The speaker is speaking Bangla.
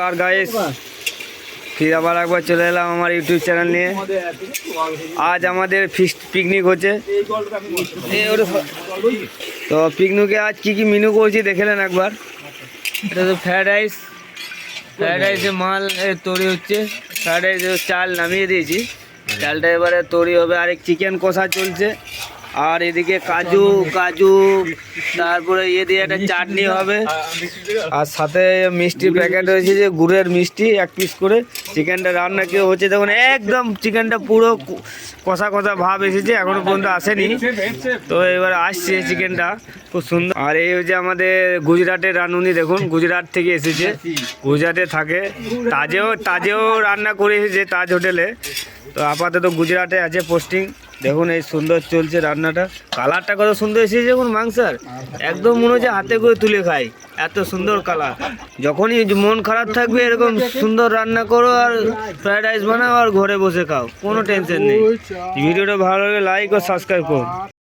আর গাইস फिर আবার একবার চলে এলাম আমার ইউটিউব চ্যানেল নিয়ে। আজ আমাদের ফিস্ট পিকনিক হচ্ছে। তো পিকনিকে আজ কি কি মেনু করছি দেখলেন একবার। এটা তো ফ্রায়েড রাইসের মাল তৈরি হচ্ছে। ফ্রায়েড রাইসের চাল নামিয়ে দিয়েছি, চালটা এবারে তৈরি হবে। আরেক চিকেন কষা চলছে, আর এদিকে কাজু তারপরে দিয়ে একটা চাটনি হবে, আর সাথে মিষ্টির প্যাকেট রয়েছে, যে গুড়ের মিষ্টি 1 পিস করে। চিকেনটা রান্না কেউ হচ্ছে দেখুন, একদম চিকেনটা পুরো কষা ভাব এসেছে, এখনো পর্যন্ত আসেনি। তো এবার আসছে চিকেনটা খুব সুন্দর। আর এই হচ্ছে আমাদের গুজরাটের রাঁধুনি, দেখুন গুজরাট থেকে এসেছে, গুজরাটে থাকে, তাজেও রান্না করে এসেছে তাজ হোটেলে। তো আপাতত গুজরাটে আছে পোস্টিং। দেখুন এই সুন্দর চলছে রান্নাটা, কালারটা কত সুন্দর এসেছে দেখুন মাংসের, একদম মনে হচ্ছে হাতে করে তুলে খাই, এত সুন্দর কালার। যখনই মন খারাপ থাকবে এরকম সুন্দর রান্না করো আর ফ্রায়েড রাইস বানাও আর ঘরে বসে খাও, কোনো টেনশন নেই। ভিডিওটা ভালো লাগলে লাইক ও সাবস্ক্রাইব করুন।